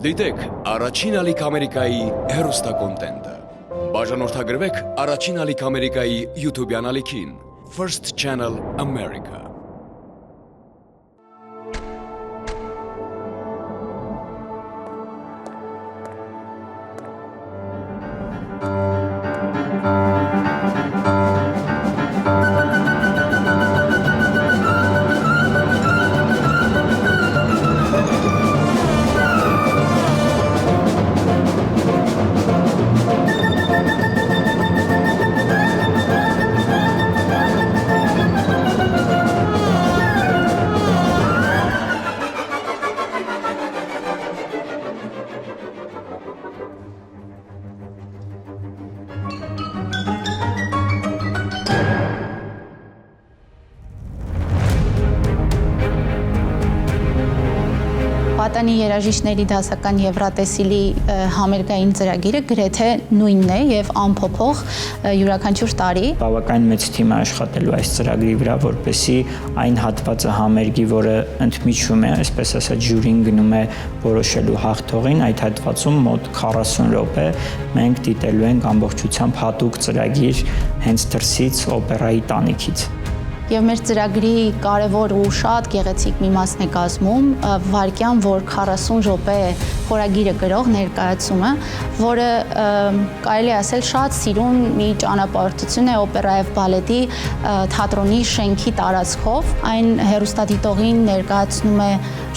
Դիտեք առաջին ալիք Ամերիկայի հեռուստակոնտենտը։ Բաժանորդագրվեք առաջին ալիք Ամերիկայի YouTube-յան ալիքին First Channel America։ Պատանի երաժիշտների դասական Եվրատեսիլի համերգային ծրագիրը գրեթե նույնն է եւ անփոփոխ յուրաքանչյուր տարի։ Բավական մեծ թիմ է աշխատելու այս ծրագրի վրա, որպեսզի այն հատվածը համերգի, որը ընդմիջում է, այսպես ասած, ժյուրին գնում է որոշելու հաղթողին, այդ հատվածում մոտ 40 րոպե մենք դիտելու ենք ամբողջությամբ հատուկ ծրագիր հենց դրսից օպերայի տանիքից։ Եվ մեր ծրագրի կարևոր ու շատ գեղեցիկ մի մասն է կազմում վայրկյան, որ 40 րոպե խորագիրը գրող ներկայացումը, որը կարելի է ասել շատ սիրուն մի ճանապարհորդություն է օպերա եւ բալետի թատրոնի շենքի տարածքով։ Այն հեռուստադիտողին ներկայացնում է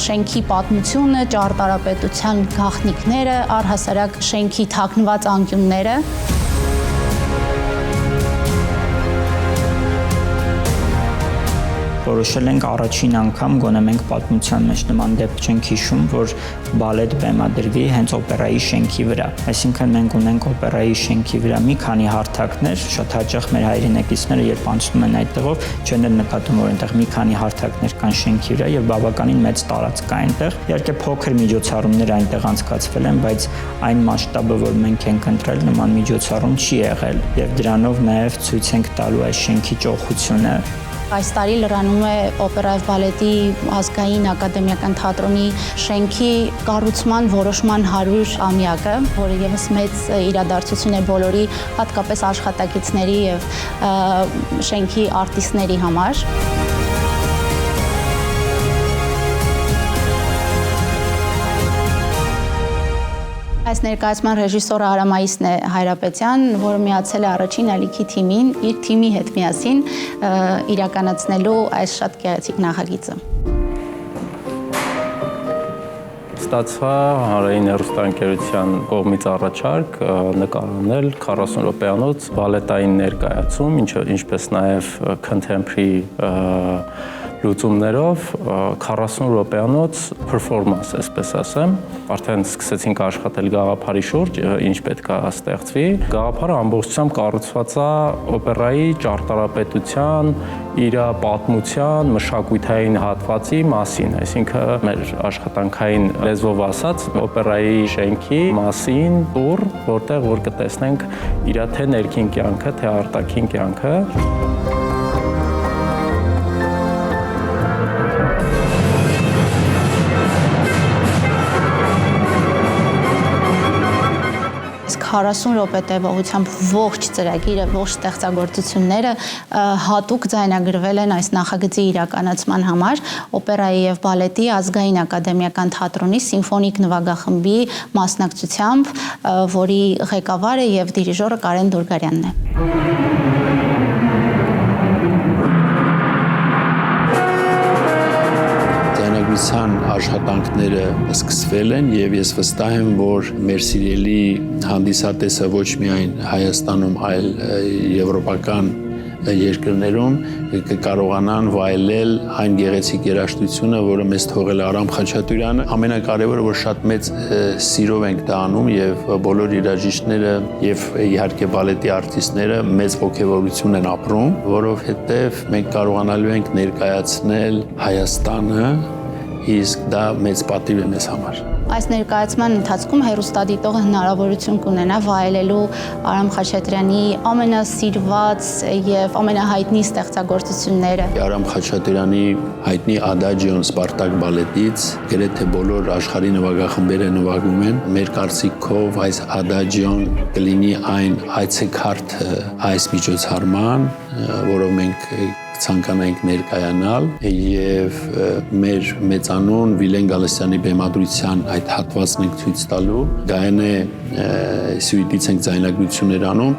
շենքի պատմությունը, ճարտարապետության գաղտնիքները, առհասարակ շենքի թաքնված անկյունները։ Որոշել ենք առաջին անգամ, գոնե մենք պատմության մեջ նման դեպք չենք հիշում, որ բալետ բեմադրվի հենց օպերայի շենքի վրա։ Այսինքն մենք ունենք օպերայի շենքի վրա մի քանի հարթակներ, շատ հաճախ մեր հայրենակիցները, երբ անցնում են այդտեղով, չեն նկատում, որ այնտեղ մի քանի հարթակներ կան շենքի վրա եւ բավականին մեծ տարածք կա այնտեղ։ Իհարկե փոքր միջոցառումներ այնտեղ անցկացվել են, բայց այն մասշտաբը, որ մենք ենք ընտրել, նման միջոցառում չի եղել եւ դրանով նաեւ ցույց ենք տալու այս շենքի ճոխությունը։ Այս տարի լրանում է օպերա եւ բալետի ազգային ակադեմիական թատրոնի շենքի կառուցման որոշման 100-ամյակը, որը եւս մեծ իրադարձություն է բոլորի, հատկապես աշխատակիցների եւ շենքի արտիստների համար։ Այս ներկայացման ռեժիսորը Արամայիսն է Հայրապետյան, որը միացել է առաջին ալիքի թիմին, իր թիմի հետ միասին իրականացնելու այս շատ գեղեցիկ նախագիծը։ Ստացվա հանրային հեռուստաընկերության կողմից առաջարկ նկարանել 40 րոպեանոց բալետային ներկայացում, ինչպես նաև contemporary լուծումներով 40 րոպեանոց performance, այսպես ասեմ, արդեն սկսեցինք աշխատել գաղափարի շուրջ, ինչ պետք է ստեղծվի։ Գաղափարը ամբողջությամբ կառուցված է օպերայի ճարտարապետության, իր պատմության, մշակութային հատվածի մասին, այսինքն մեր աշխատանքային լեզվով ասած, օպերայի շենքի մասին տուր, որտեղ որ կտեսնենք իր թե ներքին կյանքը, թե արտաքին կյանքը։ Իսկ 40 րոպե տևողությամբ ողջ ծրագիրը, ողջ ստեղծագործությունները հատուկ ձայնագրվել են այս նախագծի իրականացման համար օպերայի եւ բալետի ազգային ակադեմիական թատրոնի սիմֆոնիկ նվագախմբի մասնակցությամբ, որի ղեկավարը եւ դիրիժորը Կարեն Դուրգարյանն է։ Ձայնագրության աշխատանքները սկսվել են եւ ես վստահ եմ, որ մեր սիրելի հանդիսատեսը ոչ միայն Հայաստանում, այլ եվրոպական երկրներում կկարողանան վայելել այն գեղեցիկ երաժշտությունը, որը մեզ թողել է Արամ Խաչատուրյանը։ Ամենակարևորը, որ շատ մեծ սիրով ենք դա անում եւ բոլոր երաժիշտները եւ իհարկե բալետի արտիստները մեծ ողջավորություն են ապրում, որովհետեւ մենք կարողանալու ենք ներկայացնել Հայաստանը, իսկ դա մեծ պատիվ է մեզ համար։ Այս ներկայացման ընթացքում հեռուստադիտողը հնարավորություն կունենա վայելելու Արամ Խաչատրյանի ամենասիրված եւ ամենահայտնի ստեղծագործությունները։ Արամ Խաչատրյանի հայտնի Ադաջիոն Սպարտակ բալետից գրեթե բոլոր աշխարհի նվագախմբերը նվագում են։ Մեր կարծիքով այս Ադաջիոն կլինի այն այցեքարտը այս միջոցառման, որով մենք ցանկանայինք ներկայանալ եւ մեր մեծանուն Վիլեն Գալստյանի բեմադրության այդ հատվածն ենք ցույց տալու։ Գայանե սյուիտից ենք ձայնագրություններ անում։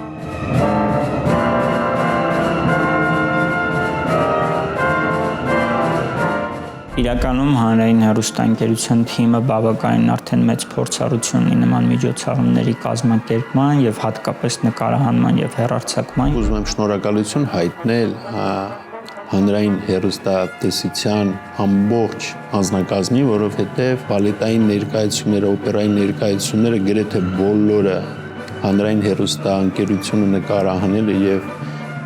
Իրականում հանրային հեռուստաընկերության թիմը բավականին արդեն մեծ փորձառություն ունի նման միջոցառումների կազմակերպման եւ հատկապես նկարահանման եւ հեռարձակման։ Ուզում եմ շնորհակալություն հայտնել հանրային հեռուստատեսության ամբողջ անձնակազմին, որովհետև բալետային ներկայացումները, օպերային ներկայացումները գրեթե բոլորը հանրային հեռուստաընկերությունը նկարահանել է եւ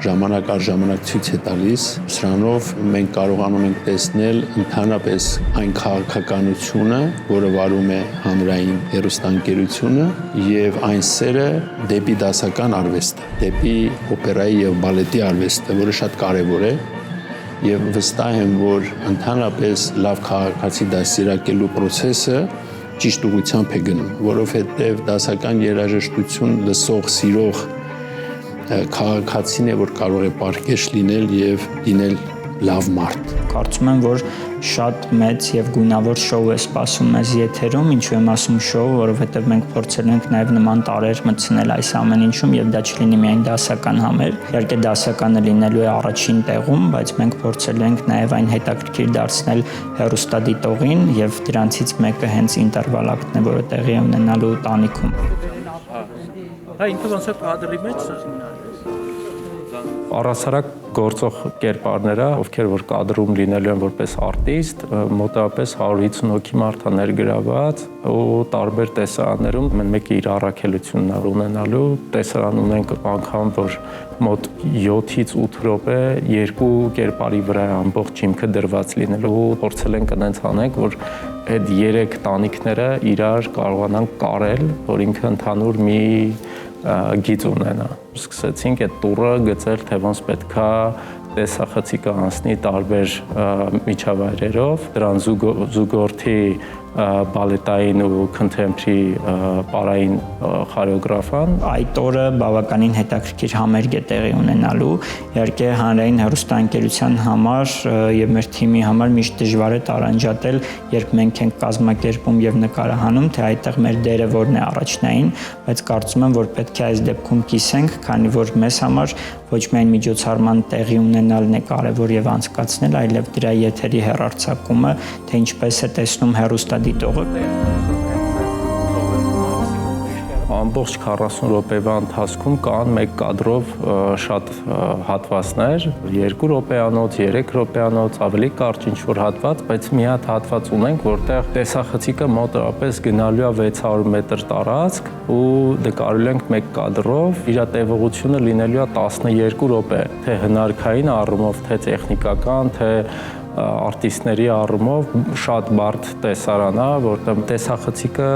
ժամանակ առ ժամանակ ցույց է տալիս։ Սրանով մենք կարողանում ենք տեսնել ընդհանրապես այն քաղաքականությունը, որը վարում է հանրային հեռուստաընկերությունը եւ այն սերը դեպի դասական արվեստը, դեպի օպերայի եւ բալետի արվեստը, որը շատ կարեւոր է։ Եվ վստահ եմ, որ ընդհանրապես լավ քաղաքացի դաստիարակելու process-ը ճիշտ ուղղությամբ է գնում, որովհետև դասական երաժշտություն լսող, սիրող քաղաքացին է, որ կարող է պարկեշ լինել եւ լինել լավ մարդ։ Կարծում եմ, որ շատ մեծ եւ գունավոր շոու է սպասում մեզ եթերում, ինչու եմ ասում շոու, որովհետեւ մենք փորձել ենք նաեւ նման տարեր մտցնել այս ամեն ինչում եւ դա չլինի միայն դասական համեր։ Իհարկե դասականը լինելու է առաջին տեղում, բայց մենք փորձել ենք նաեւ այն հետաքրքիր դարձնել հեռուստադիտողին եւ դրանցից մեկը հենց ինտերվալ ակտն է, որը տեղի է ունենալու տանիքում։ Հա ինքը ոնց է կադրի մեջ առասարակ գործող կերպարները, ովքեր որ կադրում լինելու են որպես արտիստ, մոտավորապես 150 հոգի մարդ է ներգրաված ու տարբեր տեսարաններում մեկը իր առաքելությունն է ունենալու։ Տեսարան ունենք անգամ, որ մոտ 7-ից 8 րոպե երկու կերպարի վրա ամբողջ ջիմքը դրված լինելու։ Փորձել ենք այնց անենք, որ այդ 3 տանիքները իրար կարողանան կարել, որ ինքը ընդհանուր մի գիծ ունենա։ Սկսեցինք այդ տուրը գծել, թե ոնց պետքա տեսախցիկը անցնի տարբեր միջավայրերով, դրան զուգորդի բալետային ու contemporary պարային խորեոգրաֆան։ Այդ օրը բավականին հետաքրքիր համերգ է տեղի ունենալու։ Իհարկե հանրային հեռուստաընկերության համար եւ մեր թիմի համար միշտ դժվար է տարանջատել, երբ մենք ենք կազմակերպում եւ նկարահանում, թե այդտեղ մեր դերը որն է առաջնային, բայց կարծում եմ, որ պետք է այս դեպքում կիսենք, քանի որ մեզ համար ոչ միայն միջոցառման տեղի ունենալն է կարևոր եւ անցկացնել, այլև դրա եթերի հեռարձակումը, թե ինչպես է տեսնում հեռուստադիտողը։ Ամբողջ 40 րոպեվա ընթացքում կան մեկ կադրով շատ հատվածներ, 2 րոպեանոց, 3 րոպեանոց, ավելի կարճ ինչ-որ հատված, բայց մի հատ հատված ունենք, որտեղ տեսախցիկը մոտավորապես գնալու է 600 մետր տարածք ու նկարելու ենք մեկ կադրով, իր տևողությունը լինելու է 12 րոպե, թե հնարքային առումով, թե տեխնիկական, թե արտիստների առումով շատ բարդ տեսարան է, որտեղ տեսախցիկը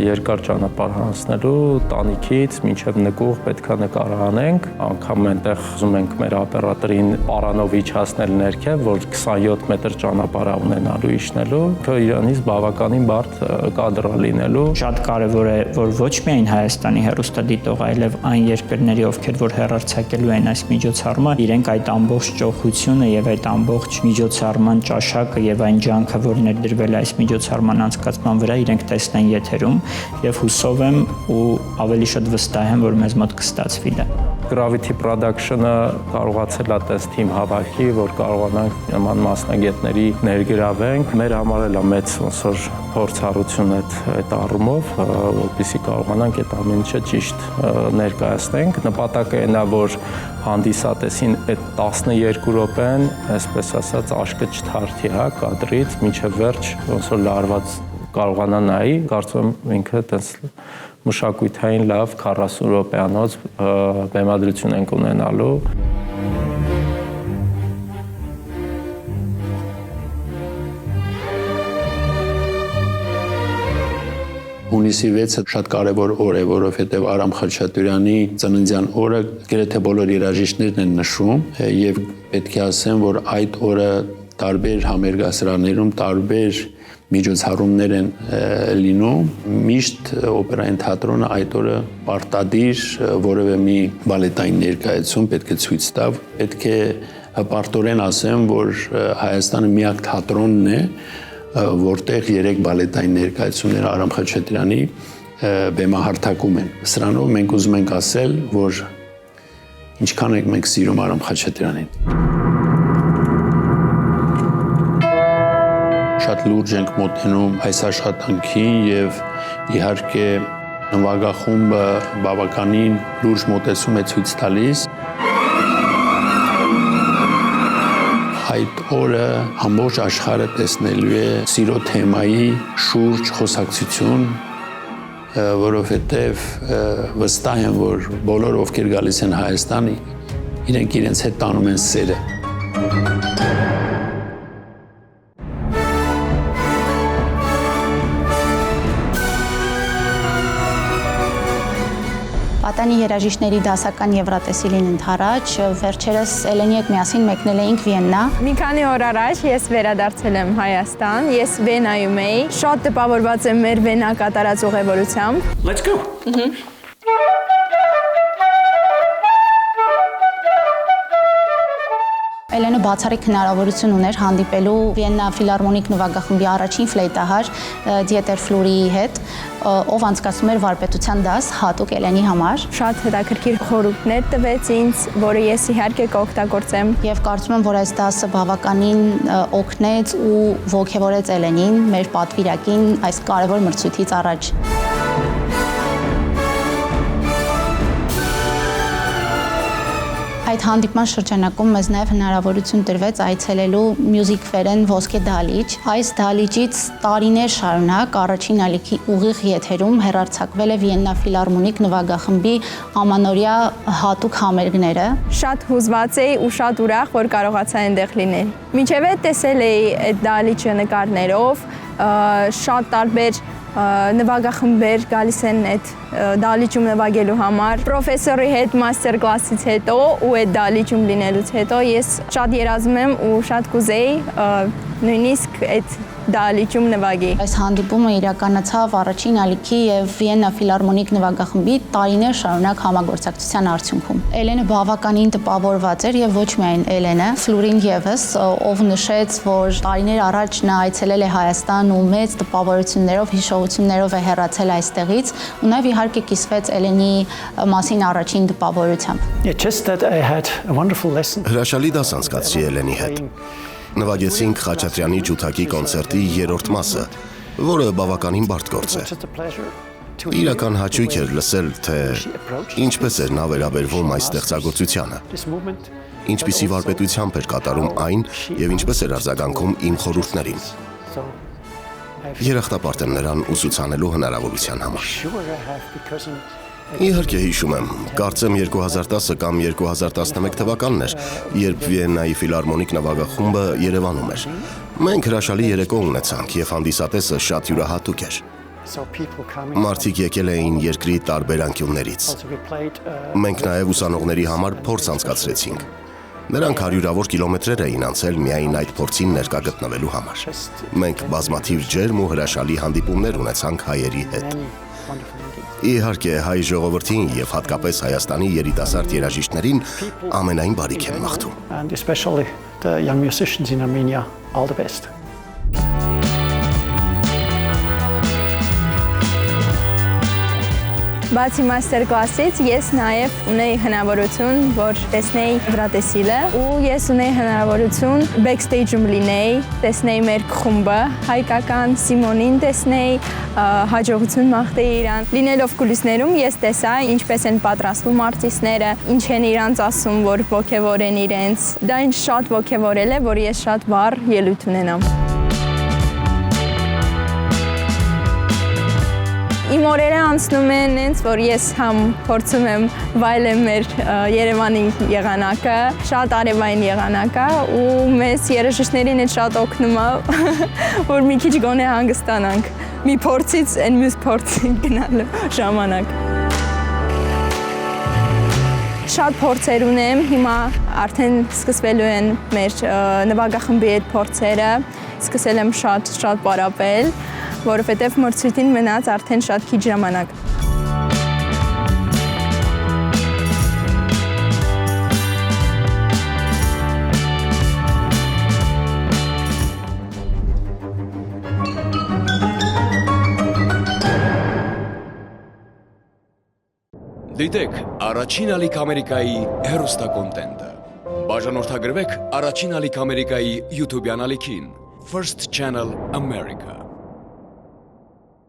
երկար ճանապարհ հանձնելու տանիքից մինչև նկուղ պետքա նկարահանենք, անգամ այնտեղ ուզում ենք մեր օպերատորին պարանով իջացնել ներքև, որ 27 մետր ճանապարհ ունենալու իջնելու, իրանից բավականին բարդ կադր է լինելու։ Շատ կարևոր է, որ ոչ միայն Հայաստանի հեռուստադիտող, այլև այն երկրների, ովքեր որ հեռարձակելու են այս միջոցառումը, իրենք այդ ամբողջ ճոխությունը եւ այդ ամբողջ միջոցառման ճաշակը եւ այն ջանքը, որ ներդրվել է այս միջոցառման անցկացման վրա, իրենք տեսնեն եթերում եւ հուսով եմ ու ավելի շատ վստահ եմ, որ մեզ մոտ կստացվի դա։ Gravity Production-ը կարողացել է տես թիմ հավաքի, որ կարողանանք նման մասնագետների ներգրավենք։ Մեր համար էլ է մեծ ոնց փորձառություն այդ առումով, որպեսզի կարողանանք այդ ամեն ինչը ճիշտ ներկայացնենք։ Նպատակը այն է, որ հանդիսատեսին այդ 12 րոպեն, այսպես ասած, աշկը չթարթի, հա, կադրից մինչև վերջ ոնց որ լարված կարողանա նայի, կարծում եմ ինքը այդպես մշակութային լավ 40 րոպեանոց բեմադրություն ենք ունենալու։ Հունիսի 6-ը շատ կարևոր օր է, որովհետև Արամ Խաչատուրյանի ծննդյան օրը գրեթե բոլոր երաժիշտներն են նշում եւ պետք է ասեմ, որ այդ օրը տարբեր համերգասրահներում տարբեր միջոցառումներ են լինում։ Միշտ օպերային թատրոնը այդ օրը պարտադիր որևէ մի բալետային ներկայացում պետք է ցույց տա։ Պետք է պարտորեն ասեմ, որ Հայաստանը միակ թատրոնն է, որտեղ 3 բալետային ներկայացումներ Արամ Խաչատրյանի բեմահարթակում են։ Սրանով մենք ուզում ենք ասել, որ ինչքան ենք մենք սիրում Արամ Խաչատրյանին։ Շատ լուրջ ենք մոտենում այս աշխատանքին եւ իհարկե նվագախումբը բավականին լուրջ մոտեցում է ցույց տալիս։ Այդ օրը ամբողջ աշխարհը տեսնելու է սիրո թեմայի շուրջ խոսակցություն, որովհետև վստահ եմ, որ բոլոր ովքեր գալիս են Հայաստան, իրենք իրենց հետ տանում են սերը։ Պատանի երաժիշտների դասական Եվրատեսիլին ընթരാճ, վերջերս Էլենի հետ միասին մեկնել էինք Վիեննա։ Մի քանի օր առաջ ես վերադարձել եմ Հայաստան, ես Վենայում էի, շատ տպավորված եմ մեր Վենա կատարած ուղևորությամբ։ Let's go. Էլենը բացառիկ հնարավորություն ուներ հանդիպելու Վիեննա ֆիլհարմոնիկ նվագախմբի առաջին ֆլեյտահար Դիետեր Ֆլուրիի հետ, ով անցկացնում էր վարպետության դաս հատուկ Էլենի համար։ Շատ հետաքրքիր խորհուրդներ տվեց ինձ, որը ես իհարկե կօգտագործեմ։ Եվ կարծում եմ, որ այս դասը բավականին օգնեց ու ոգևորեց Էլենին մեր պատվիրակին այս կարևոր մրցույթից առաջ։ Այդ հանդիպման շրջանակում մեզ նաև հնարավորություն տրվեց այցելելու Music Feren ոսկե դահլիճ։ Այս դահլիճից տարիներ շարունակ առաջին ալիքի ուղիղ եթերում հեռարձակվել է Վիեննա ֆիլհարմոնիկ նվագախմբի ամանորյա հատուկ համերգները։ Շատ հուզված էի ու շատ ուրախ, որ կարողացա այնտեղ լինել։ Մինչև այդ տեսել էի այդ դահլիճը նկարներով, շատ տարբեր նվագախմբեր գալիս են այդ դահլիճում նվագելու համար։ Պրոֆեսորի հետ մաստեր կլասից հետո ու այդ դահլիճում լինելուց հետո ես շատ երազում եմ ու շատ կուզեի նույնիսկ այդ դահլիճում նվագի։ Այս հանդիպումը իրականացավ առաջին ալիքի եւ Վիեննա ֆիլհարմոնիկ նվագախմբի տարիներ շարունակ համագործակցության արդյունքում։ Էլենը բավականին տպավորված էր եւ ոչ միայն Էլենը, Ֆլուրին եւս, ով նշեց, որ տարիներ առաջ նա այցելել է Հայաստան ու մեծ տպավորություններով, հիշողություններով է հեռացել այստեղից, ու նաեւ իհարկե կիսվեց Էլենի մասին առաջին տպավորությամբ։ Հրաշալի դաս անցկացրի Էլենի հետ։ Նվագեցինք Խաչատրյանի ջութակի կոնցերտի 3-րդ մասը, որը բավականին բարդ գործ է։ Իրական հաճույք էր լսել, թե ինչպես էր նա վերաբերվում այս ստեղծագործությանը, ինչպիսի վարպետությամբ էր կատարում այն եւ ինչպես էր արձագանքում իմ խորհուրդներին։ Երախտապարտ եմ նրան ուսուցանելու հնարավորության համար։ Իհարկե հիշում եմ, կարծեմ 2010 կամ 2011 թվականն էր, երբ Վիեննայի ֆիլհարմոնիկ նվագախումբը Երևանում էր։ Մենք հրաշալի երեկո ունեցանք եւ հանդիսատեսը շատ յուրահատուկ էր։ Մարդիկ եկել էին երկրի տարբեր անկյուններից։ Մենք նաեւ ուսանողների համար փորձ անցկացրեցինք։ Նրանք հարյուրավոր կիլոմետրեր էին անցել միայն այդ փորձին ներկա գտնվելու համար։ Մենք բազմաթիվ ջերմ ու հրաշալի հանդիպումներ ունեցանք հայերի հետ։ Իհարկե հայ ժողովրդին եւ հատկապես Հայաստանի երիտասարդ երաժիշտներին ամենայն բարիք եմ մաղթում։ And especially the young musicians in Armenia, all the best. Բացի մաստեր կլասից ես նաև ունեի հնարավորություն, որ տեսնեի Եվրատեսիլը ու ես ունեի հնարավորություն backstage-ում լինեի, տեսնեի մեր խումբը, հայկական Սիմոնին տեսնեի, հաջողություն մաղթեի իրան։ Լինելով կուլիսներում ես տեսա ինչպես են պատրաստվում արտիստները, ինչ են իրանց ասում, որ ոգևորեն իրենց։ Դա ինձ շատ ոգևորել է, որ ես շատ վառ ելույթ ունենամ։ Իմ օրերը անցնում են ինձ, որ ես համ փորձում եմ վայելեմ մեր Երևանի եղանակը, շատ արևային եղանակը ու մեզ երաժիշտներին շատ օգնում է, որ մի քիչ գոնե հանգստանանք։ մի փորձից այն մյուս փորձին գնալու ժամանակ։ Շատ փորձեր ունեմ, հիմա արդեն սկսվելու են մեր նվագախմբի այդ փորձերը, սկսել եմ շատ պարապել, որովհետև մրցույթին մնաց արդեն շատ քիչ ժամանակ։ Դիտեք Առաջին ալիք Ամերիկայի հեռուստակոնտենտը։ Բաժանորդագրվեք Առաջին ալիք Ամերիկայի YouTube-յան ալիքին First Channel America։